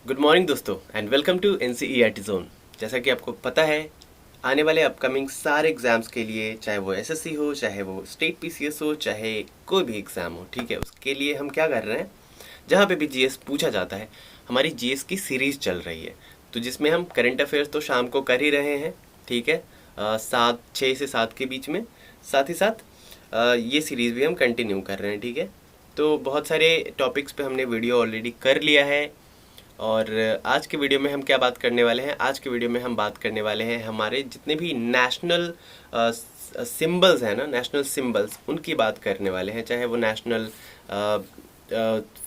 Good morning दोस्तों and welcome to NCERT zone. जैसा कि आपको पता है, आने वाले अपकमिंग सारे एग्जाम्स के लिए, चाहे वो एसएससी हो, चाहे वो स्टेट पीसीएस हो, चाहे कोई भी एग्ज़ाम हो, ठीक है, उसके लिए हम क्या कर रहे हैं, जहाँ पे भी जीएस पूछा जाता है, हमारी जीएस की सीरीज़ चल रही है। तो जिसमें हम करंट अफेयर्स तो शाम को कर ही रहे हैं, ठीक है, 6 से 7 के बीच में। साथ ही साथ ये सीरीज़ भी हम कंटिन्यू कर रहे हैं, ठीक है। तो बहुत सारे टॉपिक्स पे हमने वीडियो ऑलरेडी कर लिया है। और आज के वीडियो में हम क्या बात करने वाले हैं, आज के वीडियो में हम बात करने वाले हैं हमारे जितने भी नेशनल सिंबल्स हैं ना, नेशनल सिंबल्स, उनकी बात करने वाले हैं। चाहे वो नेशनल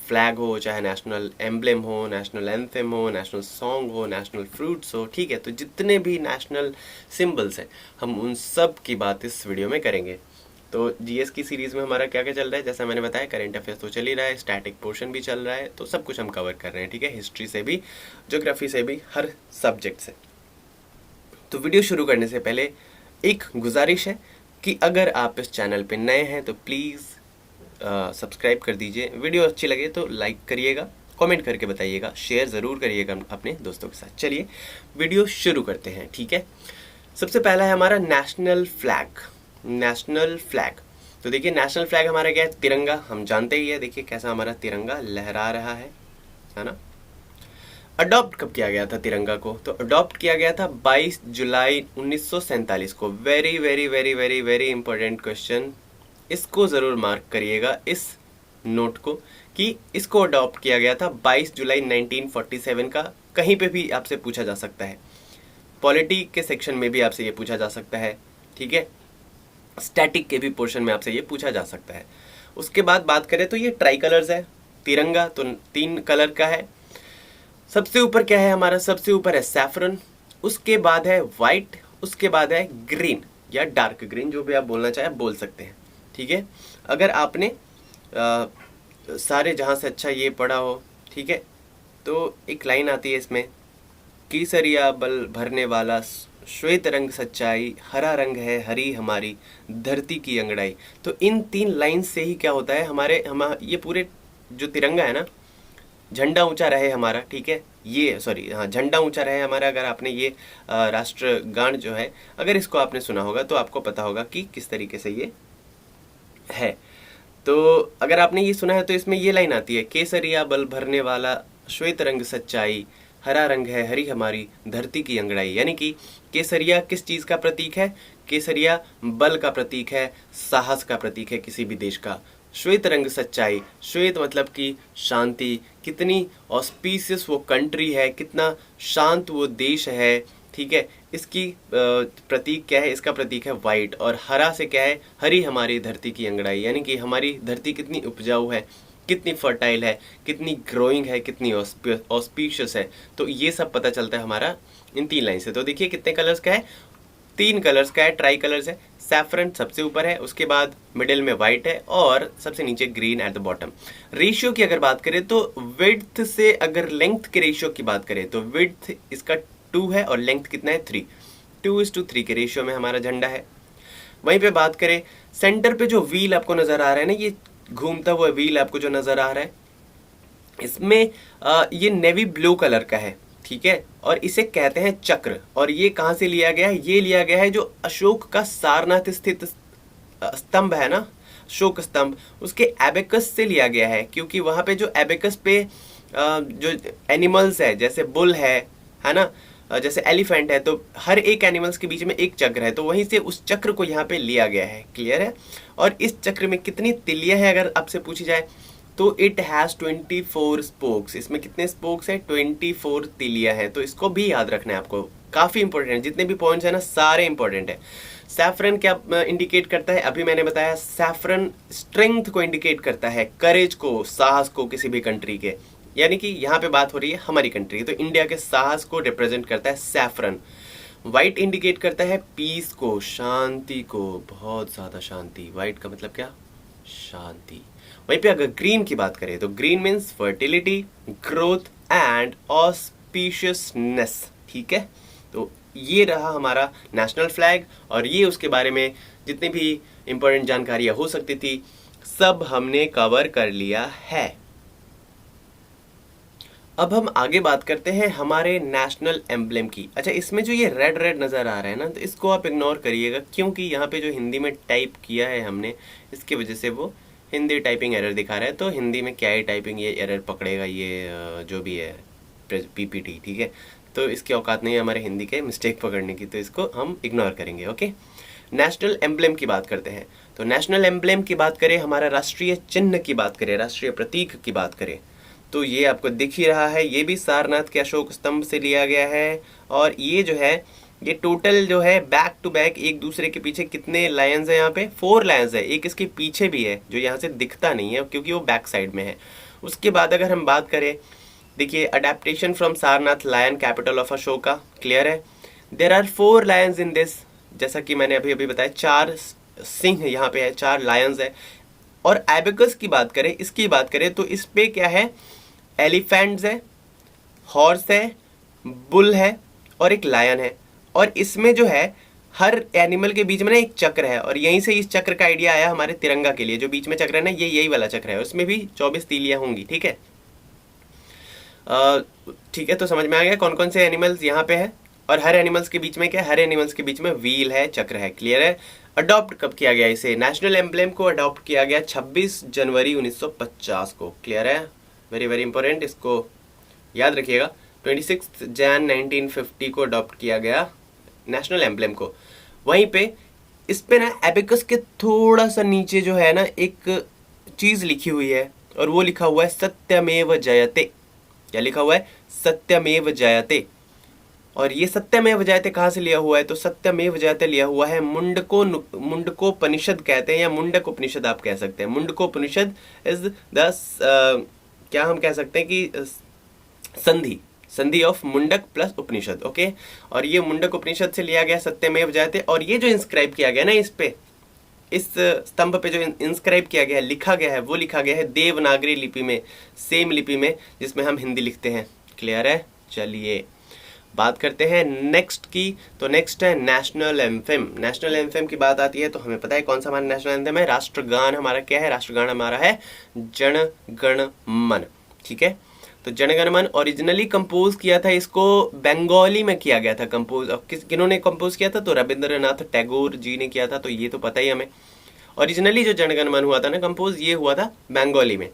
फ्लैग हो, चाहे नेशनल एम्ब्लेम हो, नेशनल एंथम हो, नेशनल सॉन्ग हो, नेशनल फ्रूट्स हो, ठीक है। तो जितने भी नेशनल सिंबल्स हैं, हम उन सब की बात इस वीडियो में करेंगे। तो जीएस की सीरीज़ में हमारा क्या क्या चल रहा है, जैसा मैंने बताया, करंट अफेयर्स तो चल ही रहा है, स्टैटिक पोर्शन भी चल रहा है, तो सब कुछ हम कवर कर रहे हैं, ठीक है, हिस्ट्री से भी, ज्योग्राफी से भी, हर सब्जेक्ट से। तो वीडियो शुरू करने से पहले एक गुजारिश है कि अगर आप इस चैनल पे नए हैं तो प्लीज़ सब्सक्राइब कर दीजिए। वीडियो अच्छी लगे तो लाइक करिएगा, कमेंट करके बताइएगा, शेयर ज़रूर करिएगा अपने दोस्तों के साथ। चलिए वीडियो शुरू करते हैं, ठीक है। सबसे पहला है हमारा नेशनल फ्लैग। नेशनल फ्लैग, तो देखिए नेशनल फ्लैग हमारा क्या है, तिरंगा। हम जानते ही है, देखिए कैसा हमारा तिरंगा लहरा रहा है ना। अडॉप्ट कब किया गया था तिरंगा को, तो अडॉप्ट किया गया था 22 जुलाई 1947 को। Very very very very very important question, इसको ज़रूर मार्क करिएगा, इस नोट को, कि इसको अडॉप्ट किया गया था 22 जुलाई 1947 का। कहीं पे भी आपसे पूछा जा सकता है, पॉलिटी के सेक्शन में भी आपसे ये पूछा जा सकता है, ठीक है, स्टैटिक के भी पोर्शन में आपसे ये पूछा जा सकता है। उसके बाद बात करें तो ये ट्राई कलर्स है, तिरंगा तो 3 कलर का है। सबसे ऊपर क्या है हमारा, सबसे ऊपर है सैफरन, उसके बाद है वाइट, उसके बाद है ग्रीन या डार्क ग्रीन, जो भी आप बोलना चाहे बोल सकते हैं, ठीक है। अगर आपने सारे जहां से अच्छा ये पढ़ा हो, ठीक है, तो एक लाइन आती है इसमें, केसरिया बल भरने वाला श्वेत रंग सच्चाई, हरा रंग है हरी हमारी धरती की अंगड़ाई। तो इन 3 लाइन से ही क्या होता है, ये पूरे जो तिरंगा है ना, झंडा ऊंचा रहे हमारा, ठीक है, ये सॉरी हाँ, झंडा ऊंचा रहे हमारा। अगर आपने ये राष्ट्रगान जो है, अगर इसको आपने सुना होगा तो आपको पता होगा कि किस तरीके से ये है। तो अगर आपने ये सुना है तो इसमें ये लाइन आती है, केसरिया बल भरने वाला श्वेत रंग सच्चाई, हरा रंग है हरी हमारी धरती की अंगड़ाई। यानी कि केसरिया किस चीज का प्रतीक है, केसरिया बल का प्रतीक है, साहस का प्रतीक है किसी भी देश का। श्वेत रंग सच्चाई, श्वेत मतलब कि शांति, कितनी ऑस्पिशियस वो कंट्री है, कितना शांत वो देश है, ठीक है। इसकी प्रतीक क्या है, इसका प्रतीक है वाइट। और हरा से क्या है, हरी हमारी धरती की अंगड़ाई, यानी कि हमारी धरती कितनी उपजाऊ है, कितनी फर्टाइल है, कितनी ग्रोइंग है, कितनी ऑस्पिशियस है। तो ये सब पता चलता है हमारा इन 3 लाइन से। तो देखिए कितने कलर्स का है, 3 कलर्स का है, ट्राई कलर्स है। सैफरन सबसे ऊपर है, उसके बाद मिडिल में व्हाइट है और सबसे नीचे green at the bottom. Ratio की अगर बात करें तो विड्थ से, अगर लेंथ के रेशियो की बात करें तो विड्थ इसका 2 है और लेंथ कितना है 3, 2:3 के रेशियो में हमारा झंडा है। वहीं पे बात करें सेंटर पे जो व्हील आपको नजर आ रहा है ना, ये घूमता हुआ व्हील आपको जो नजर आ रहा है, इसमें ये नेवी ब्लू कलर का है, ठीक है, और इसे कहते हैं चक्र। और ये कहां से लिया गया है, ये लिया गया है जो अशोक का सारनाथ स्थित स्तंभ है ना, अशोक स्तंभ, उसके एबेकस से लिया गया है। क्योंकि वहां पे जो एबेकस पे जो एनिमल्स है, जैसे बुल है ना, जैसे एलिफेंट है, तो हर एक एनिमल्स के बीच में एक चक्र है, तो वहीं से उस चक्र को यहाँ पे लिया गया है। क्लियर है। और इस चक्र में कितनी तिलियां है अगर आपसे पूछी जाए तो इट हैज 24 स्पोक्स। इसमें कितने स्पोक्स है, 24 तिलियां है। तो इसको भी याद रखना है आपको, काफी इंपॉर्टेंट है, जितने भी पॉइंट्स है ना सारे इंपॉर्टेंट है। सैफरन क्या इंडिकेट करता है, अभी मैंने बताया, सैफरन स्ट्रेंथ को इंडिकेट करता है, करेज को, साहस को किसी भी कंट्री के। यानी कि यहाँ पे बात हो रही है हमारी कंट्री, तो इंडिया के साहस को रिप्रेजेंट करता है सैफरन। व्हाइट इंडिकेट करता है पीस को, शांति को, बहुत ज्यादा शांति। व्हाइट का मतलब क्या, शांति। वहीं पे अगर ग्रीन की बात करें तो green means fertility, growth and auspiciousness, ठीक है। तो ये रहा हमारा नेशनल फ्लैग, और ये उसके बारे में जितनी भी इंपॉर्टेंट जानकारियां हो सकती थी सब हमने कवर कर लिया है। अब हम आगे बात करते हैं हमारे नेशनल एम्बलम की। अच्छा, इसमें जो ये रेड रेड नज़र आ रहा है ना, तो इसको आप इग्नोर करिएगा, क्योंकि यहाँ पे जो हिंदी में टाइप किया है हमने, इसकी वजह से वो हिंदी टाइपिंग एरर दिखा रहा है। तो हिंदी में क्या ही टाइपिंग ये एरर पकड़ेगा, ये जो भी है पीपीटी, ठीक है। तो इसकी औकात नहीं है हमारे हिंदी के मिस्टेक पकड़ने की, तो इसको हम इग्नोर करेंगे। ओके, नेशनल एम्बलम की बात करते हैं। तो नेशनल एम्बलम की बात करें, हमारा राष्ट्रीय चिन्ह की बात करें, राष्ट्रीय प्रतीक की बात करें, तो ये आपको दिख ही रहा है, ये भी सारनाथ के अशोक स्तंभ से लिया गया है। और ये जो है, ये टोटल जो है बैक टू बैक एक दूसरे के पीछे कितने लायंस है, यहाँ पे 4 लायंस है, एक इसके पीछे भी है जो यहाँ से दिखता नहीं है क्योंकि वो बैक साइड में है। उसके बाद अगर हम बात करें, देखिए, adaptation from Sarnath lion capital of Ashoka, clear है। There are 4 lions in this, जैसा कि मैंने अभी अभी बताया, 4 सिंह यहाँ पे है, 4 लायंस है। और एबेकस की बात करें, इसकी बात करें, तो इस पे क्या है, एलिफेंट्स है, हॉर्स है, बुल है और एक लायन है। और इसमें जो है हर एनिमल के बीच में ना एक चक्र है, और यहीं से इस चक्र का आइडिया आया हमारे तिरंगा के लिए। जो बीच में चक्र है ना, ये यही वाला चक्र है, उसमें भी 24 तीलियां होंगी, ठीक है। ठीक है, तो समझ में आ गया कौन कौन से एनिमल्स यहाँ पे है। और हर एनिमल्स के बीच में क्या है, हर एनिमल्स के बीच में व्हील है, चक्र है, क्लियर है। अडॉप्ट कब किया गया इसे, नेशनल एम्बलम को अडॉप्ट किया गया 26 जनवरी 1950 को, क्लियर है। वेरी वेरी इंपॉर्टेंट, इसको याद रखिएगा। 26 जैन 1950 को अडॉप्ट किया गया नेशनल एम्बलम को। वहीं पे इस पे ना एबेकस के थोड़ा सा नीचे जो है ना एक चीज लिखी हुई है, और वो लिखा हुआ है सत्यमेव जयते। क्या लिखा हुआ है, सत्यमेव जयते। और ये सत्यमेव जयते कहाँ से लिया हुआ है, तो सत्यमेव जयते लिया हुआ है मुंडकोपनिषद कहते हैं, या मुंडक उपनिषद आप कह सकते हैं। मुंडकोपनिषद इज द क्या हम कह सकते हैं कि संधि of Mundaka plus Upanishad, okay. और ये मुंडक उपनिषद से लिया गया सत्यमेव जयते। और ये जो इंस्क्राइब किया गया ना, इस पे, इस स्तंभ पे जो इंस्क्राइब किया गया है, लिखा गया है, वो लिखा गया है देवनागरी लिपि में, सेम लिपि में जिसमें हम हिंदी लिखते हैं, क्लियर है। चलिए बात करते हैं नेक्स्ट की। तो नेक्स्ट है नेशनल एंथम। नेशनल एंथम की बात आती है तो हमें पता है कौन सा हमारा नेशनल एंथम है, राष्ट्रगान हमारा क्या है, राष्ट्रगान हमारा है जन गण मन, ठीक है। तो जन गण मन ओरिजिनली कंपोज किया था, इसको बंगाली में किया गया था कंपोज। किन्होंने कंपोज किया था, तो रविंद्रनाथ टैगोर जी ने किया था, तो ये तो पता ही हमें। ओरिजिनली जो जन गण मन हुआ था ना कंपोज, ये हुआ था बंगाली में।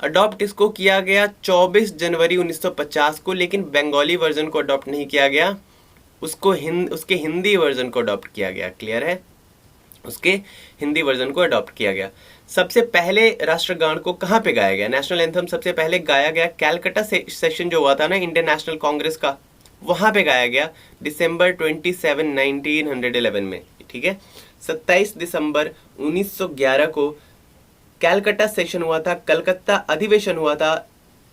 अडॉप्ट इसको किया गया 24 जनवरी 1950 को, लेकिन बंगाली वर्जन को अडॉप्ट नहीं किया गया, उसको उसके हिंदी वर्जन को अडॉप्ट किया गया, क्लियर है। उसके हिंदी वर्जन को अडॉप्ट किया गया। सबसे पहले राष्ट्रगान को कहाँ पे गाया गया, नेशनल एंथम सबसे पहले गाया गया कैलकाटा सेशन जो हुआ था ना इंडियन नेशनल कांग्रेस का, वहां पे गाया गया दिसंबर 27 1911 में, ठीक है। 27 दिसंबर 1911 को कैलकाटा सेशन हुआ था, कलकत्ता अधिवेशन हुआ था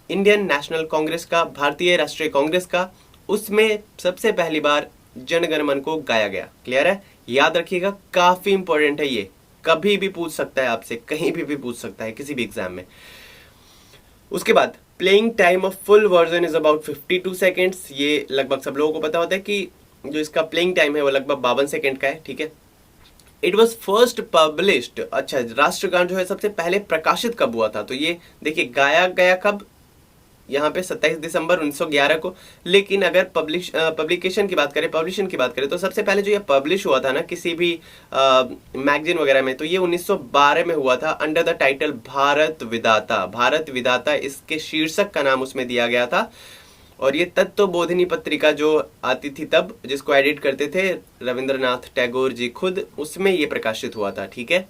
इंडियन नेशनल कांग्रेस का, भारतीय राष्ट्रीय कांग्रेस का। उसमें सबसे पहली बार जनगण मन को गाया गया, क्लियर है। याद रखिएगा, काफी इंपॉर्टेंट है ये, कभी भी पूछ सकता है आपसे, कहीं भी पूछ सकता है, किसी भी एग्जाम में। उसके बाद playing time of full version is about 52 seconds. ये लगभग सब लोगों को पता होता है कि जो इसका प्लेइंग टाइम है वो लगभग 52 सेकेंड का है, ठीक है। इट वॉज फर्स्ट पब्लिश्ड, अच्छा, राष्ट्रगान जो है सबसे पहले प्रकाशित कब हुआ था, तो ये देखिए गाया गया कब, यहाँ पे 27 दिसंबर 1911 को। लेकिन अगर पब्लिकेशन की बात करें, पब्लिशन की बात करें, तो सबसे पहले जो ये पब्लिश हुआ था ना किसी भी मैगजीन वगैरह में, तो ये 1912 में हुआ था अंडर द टाइटल भारत विधाता। भारत विधाता इसके शीर्षक का नाम उसमें दिया गया था। और ये तत्वबोधिनी पत्रिका जो आती थी तब, जिसको एडिट करते थे रविंद्रनाथ टैगोर जी खुद, उसमें ये प्रकाशित हुआ था, ठीक है।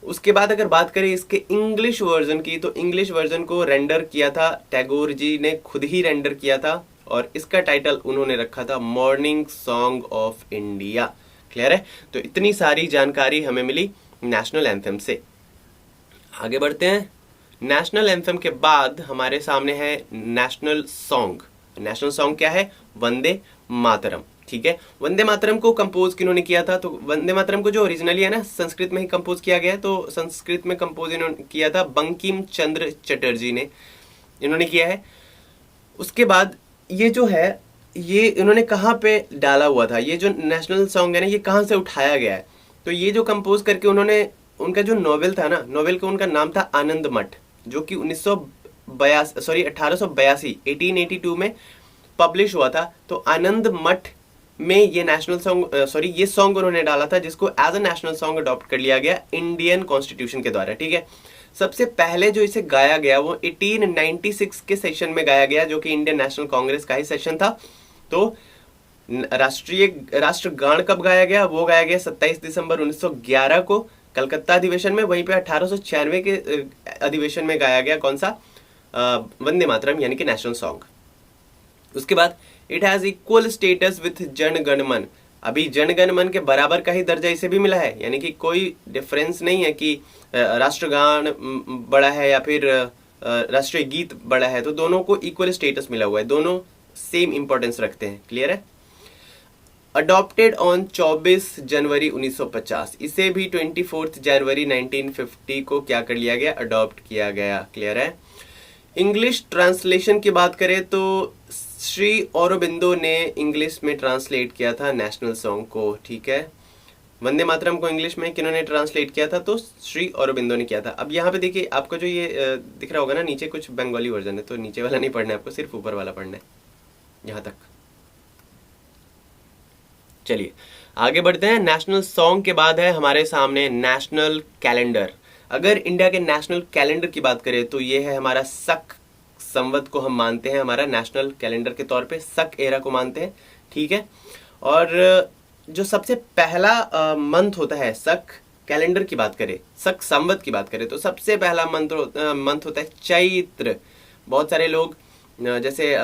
उसके बाद अगर बात करें इसके इंग्लिश वर्जन की, तो इंग्लिश वर्जन को रेंडर किया था टैगोर जी ने, खुद ही रेंडर किया था, और इसका टाइटल उन्होंने रखा था morning song of India, clear है। तो इतनी सारी जानकारी हमें मिली नेशनल एंथम से। आगे बढ़ते हैं। नेशनल एंथम के बाद हमारे सामने है नेशनल सॉन्ग। नेशनल सॉन्ग क्या है, वंदे मातरम, ठीक है। वंदे मातरम को कंपोज किन्होंने किया था, तो वंदे मातरम को जो ओरिजिनली है ना संस्कृत में ही कंपोज किया गया है, तो संस्कृत में कंपोज इन्होंने किया था बंकिम चंद्र चटर्जी ने, इन्होंने किया है। उसके बाद ये जो है, ये इन्होंने कहाँ पे डाला हुआ था, ये जो नेशनल सॉन्ग है ना, ये कहाँ से उठाया गया है, तो ये जो कंपोज करके उन्होंने, उनका जो नॉवेल था ना, नॉवेल का उनका नाम था आनंद मठ, जो कि 1882 में पब्लिश हुआ था। तो आनंद मठ में ये नेशनल सॉन्ग ये सॉन्ग उन्होंने डाला था, जिसको as a national song adopt कर लिया गया इंडियन कॉन्स्टिट्यूशन के द्वारा। ठीक है, सबसे पहले जो इसे गाया गया वो 1896 के सेशन में गाया गया, जो कि इंडियन नेशनल कांग्रेस का ही सेशन था। तो राष्ट्रगान कब गाया गया? वो गाया गया 27 दिसंबर 1911 को कलकत्ता अधिवेशन में। वहीं पे 1896 के अधिवेशन में गाया गया कौन सा? वंदे मातरम, यानी कि नेशनल सॉन्ग। उसके बाद it has equal status with Jana Gana मन। अभी जन गण मन के बराबर का ही दर्जा इसे भी मिला है, यानी कि कोई डिफरेंस नहीं है कि राष्ट्रगान बड़ा है या फिर राष्ट्रीय गीत बड़ा है। तो दोनों को इक्वल स्टेटस मिला हुआ है, दोनों सेम इंपॉर्टेंस रखते हैं। क्लियर है? अडॉप्टेड ऑन 24 जनवरी 1950। इसे भी 24 जनवरी 1950 को क्या कर लिया गया? अडॉप्ट किया गया। क्लियर है? इंग्लिश ट्रांसलेशन की बात करें तो श्री औरोबिंदो ने इंग्लिश में ट्रांसलेट किया था नेशनल सॉन्ग को। ठीक है, वंदे मातरम को इंग्लिश में किन्होंने ट्रांसलेट किया था? तो श्री औरोबिंदो ने किया था। अब यहाँ पे देखिए, आपको जो ये दिख रहा होगा ना, नीचे कुछ बंगाली वर्जन है, तो नीचे वाला नहीं पढ़ना है आपको, सिर्फ ऊपर वाला पढ़ना है, यहाँ तक। चलिए आगे बढ़ते हैं। नेशनल सॉन्ग के बाद है हमारे सामने नेशनल कैलेंडर। अगर इंडिया के नेशनल कैलेंडर की बात करें तो ये है हमारा शक संवत को हम मानते हैं हमारा नेशनल कैलेंडर के तौर पे, शक एरा को मानते हैं। ठीक है, और जो सबसे पहला मंथ होता है शक कैलेंडर की बात करें, शक संवत की बात करें, तो सबसे पहला मंथ होता है चैत्र। बहुत सारे लोग जैसे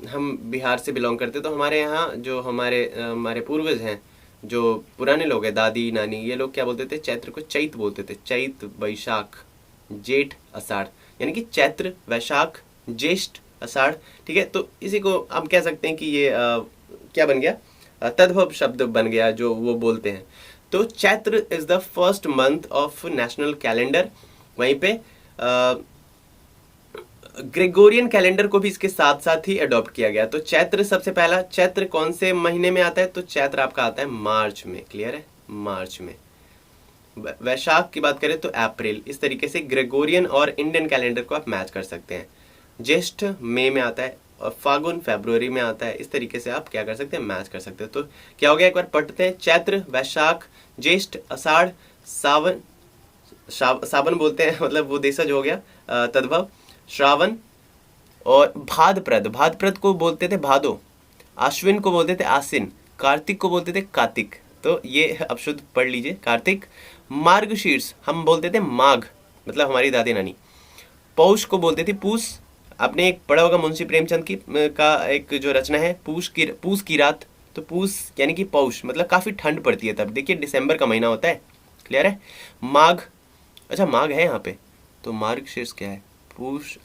हम बिहार से बिलोंग करते, तो हमारे यहाँ जो हमारे पूर्वज हैं, जो पुराने लोग हैं, दादी नानी, ये लोग क्या बोलते थे? चैत्र को चैत बोलते थे। चैत, वैशाख, जेठ, आषाढ़, यानी कि चैत्र, वैशाख, ज्येष्ठ, आषाढ़। ठीक है, तो इसी को हम कह सकते हैं कि ये क्या बन गया? तद्भव शब्द बन गया जो वो बोलते हैं। तो Chaitra is the first month of national calendar. वहीं पे ग्रेगोरियन कैलेंडर को भी इसके साथ साथ ही अडॉप्ट किया गया। तो चैत्र सबसे पहला, चैत्र कौन से महीने में आता है? तो चैत्र आपका आता है मार्च में। क्लियर है? मार्च में। वैशाख की बात करें तो अप्रैल। इस तरीके से ग्रेगोरियन और इंडियन कैलेंडर को आप मैच कर सकते हैं। ज्येष्ठ मई में आता है और फागुन फरवरी में आता है। इस तरीके से आप क्या कर सकते हैं? मैच कर सकते हो। तो क्या हो गया, एक बार पढ़ते हैं। चैत्र, वैशाख, ज्येष्ठ, आषाढ़, सावन, सावन बोलते हैं, मतलब वो देशज हो गया, तद्भव, श्रावण, और भाद्रपद। भाद्रपद को बोलते थे भादो, आश्विन को बोलते थे आसिन, कार्तिक को बोलते थे कार्तिक। तो ये अब शुद्ध पढ़ लीजिए, कार्तिक। मार्गशीर्ष हम बोलते थे माघ, मतलब हमारी दादी नानी। पौष को बोलते थे पूस। आपने एक पढ़ा होगा मुंशी प्रेमचंद की का एक जो रचना है पूस की रात। तो पूस यानी कि पौष, मतलब काफी ठंड पड़ती है तब। देखिए दिसंबर का महीना होता है। क्लियर है? माघ, अच्छा माघ है यहाँ पे, तो मार्गशीर्ष क्या है? पूष,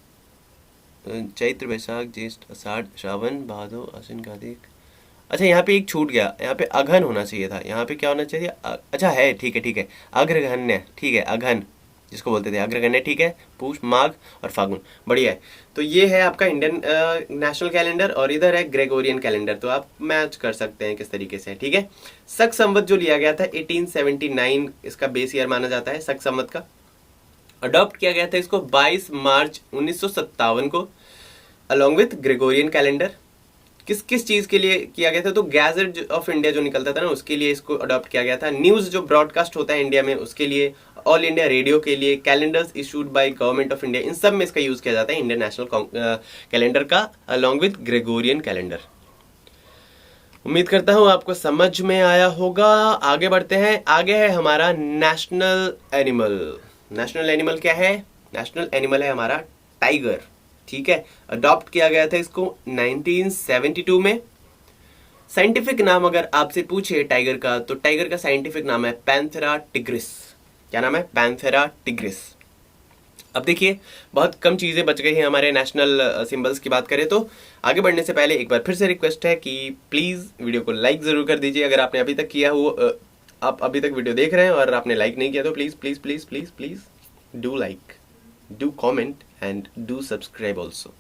चैत्र, वैशाख, ज्येष्ठ, आषाढ़, श्रावण, भादो, आश्विन, कार्तिक। अच्छा यहाँ पे एक छूट गया, यहाँ पे अघन होना चाहिए था। यहाँ पे क्या होना चाहिए? अच्छा है, ठीक है, अग्रगण्य। ठीक है, अघन जिसको बोलते थे, अग्रगण्य। ठीक है, पूष, माघ और फागुन। बढ़िया है। तो ये है आपका इंडियन नेशनल कैलेंडर, और इधर है ग्रेगोरियन कैलेंडर। तो आप मैच कर सकते हैं किस तरीके से। ठीक है, शक संवत जो लिया गया था 1879 इसका बेस ईयर माना जाता है। शक संवत का अडॉप्ट किया गया था इसको 22 मार्च 1957 को, अलॉन्ग विथ ग्रेगोरियन कैलेंडर। किस किस चीज के लिए किया गया था? तो गैजेट ऑफ इंडिया जो निकलता था ना, उसके लिए इसको अडॉप्ट किया गया था। न्यूज जो ब्रॉडकास्ट होता है इंडिया में, उसके लिए। ऑल इंडिया रेडियो के लिए। Calendars issued by government of India, इन सब में इसका यूज किया जाता है, इंडियन नेशनल कैलेंडर का, अलॉन्ग विथ ग्रेगोरियन कैलेंडर। उम्मीद करता हूं आपको समझ में आया होगा। आगे बढ़ते हैं। आगे है हमारा नेशनल एनिमल। नेशनल एनिमल क्या है? नेशनल एनिमल है हमारा टाइगर। ठीक है, अडॉप्ट किया गया था इसको 1972 में। साइंटिफिक नाम अगर आपसे पूछे टाइगर का, तो टाइगर का साइंटिफिक नाम है पैंथेरा टिग्रिस। क्या नाम है? Panthera tigris. अब देखिए बहुत कम चीजें बच गई हैं हमारे नेशनल सिंबल्स की बात करें तो। आगे बढ़ने से पहले एक बार फिर से रिक्वेस्ट है कि प्लीज वीडियो को लाइक जरूर कर दीजिए। अगर आपने अभी तक किया हुआ, आप अभी तक वीडियो देख रहे हैं और आपने लाइक नहीं किया, तो please please please please please do like, do comment and do subscribe also.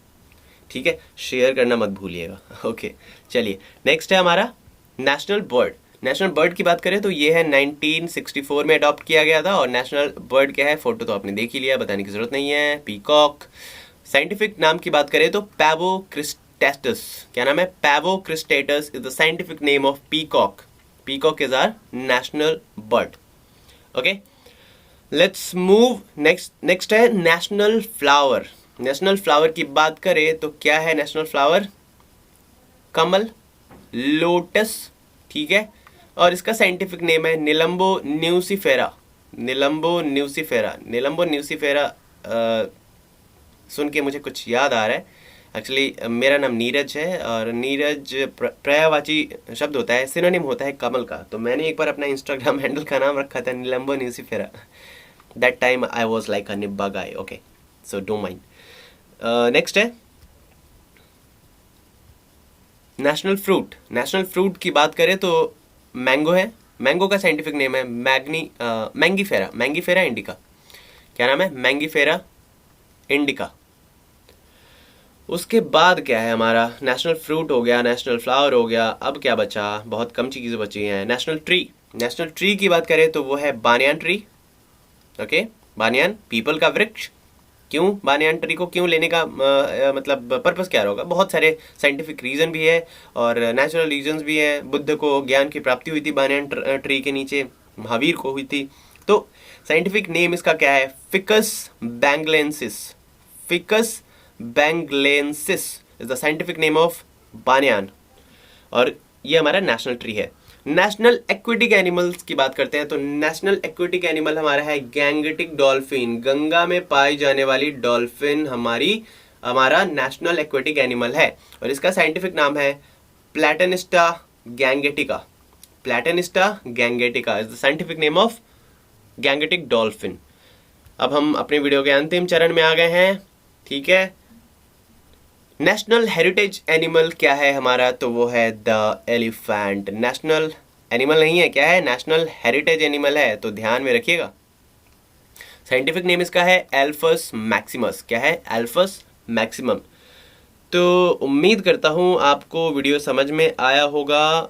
ठीक है, शेयर करना मत भूलिएगा। ओके, चलिए नेक्स्ट है हमारा नेशनल बर्ड। नेशनल बर्ड की बात करें तो ये है 1964 में अडॉप्ट किया गया था। और नेशनल बर्ड क्या है? फोटो तो आपने देख ही लिया, बताने की जरूरत नहीं है। पीकॉक, साइंटिफिक नाम की बात करें तो पैवोक्रिस्टेटस, क्या नाम है? Pavo cristatus is the scientific name of peacock. Peacock is our national bird. Okay, let's move next है नेशनल फ्लावर. नेशनल फ्लावर की बात करें तो क्या है नेशनल फ्लावर? कमल, लोटस, ठीक है. और इसका साइंटिफिक नेम है निलंबो न्यूसिफेरा. निलंबो न्यूसिफेरा. निलंबो न्यूसिफेरा सुन के मुझे कुछ याद आ रहा है. एक्चुअली मेरा नाम नीरज है और नीरज पर्यायवाची शब्द होता है, सिनोनिम होता है कमल का. तो मैंने एक बार अपना इंस्टाग्राम हैंडल का नाम रखा था Nelumbo nucifera. That time I was like a निब्बा guy. Okay, so don't mind. Next है नेशनल फ्रूट. नेशनल फ्रूट की बात करें तो मैंगो है. मैंगो का साइंटिफिक नेम है मैंगीफेरा. Mangifera indica. क्या नाम है? Mangifera indica. उसके बाद क्या है हमारा? नेशनल फ्रूट हो गया, नेशनल फ्लावर हो गया. अब क्या बचा? बहुत कम चीज़ें बची हैं. National tree. नेशनल ट्री की बात करें तो वो है बानियान ट्री. ओके, बानियान, पीपल का वृक्ष. क्यों बानियान ट्री को क्यों लेने का मतलब पर्पस क्या होगा? बहुत सारे साइंटिफिक रीजन भी है और नेचुरल रीजंस भी है. बुद्ध को ज्ञान की प्राप्ति हुई थी बानियान ट्री के नीचे, महावीर को हुई थी. तो साइंटिफिक नेम इसका क्या है? Ficus benghalensis. Ficus benghalensis is the scientific name of banyan. और ये हमारा नेशनल ट्री है. नेशनल एक्वेटिक एनिमल्स की बात करते हैं तो नेशनल एक्वेटिक एनिमल हमारा है गैंगेटिक डॉल्फिन. गंगा में पाई जाने वाली डॉल्फिन हमारा नेशनल एक्वेटिक एनिमल है और इसका साइंटिफिक नाम है Platanista gangetica. Platanista gangetica is the scientific name of Gangetic dolphin. अब हम अपने वीडियो के अंतिम चरण में आ गए हैं. ठीक है, नेशनल हेरिटेज एनिमल क्या है हमारा? तो वो है द एलिफेंट. नेशनल एनिमल नहीं है, क्या है? नेशनल हेरिटेज एनिमल है, तो ध्यान में रखिएगा. साइंटिफिक नेम इसका है एल्फस मैक्सिमस. क्या है? एल्फस मैक्सिमम. तो उम्मीद करता हूँ आपको वीडियो समझ में आया होगा.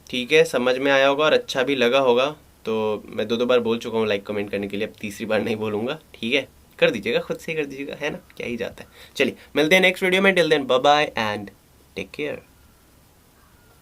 ठीक है, समझ में आया होगा और अच्छा भी लगा होगा. तो मैं दो बार बोल चुका हूँ लाइक कमेंट करने के लिए, अब तीसरी बार नहीं बोलूँगा. ठीक है, कर दीजिएगा, खुद से कर दीजिएगा, है ना, क्या ही जाता है. चलिए मिलते हैं नेक्स्ट वीडियो में. Till then bye bye and take care.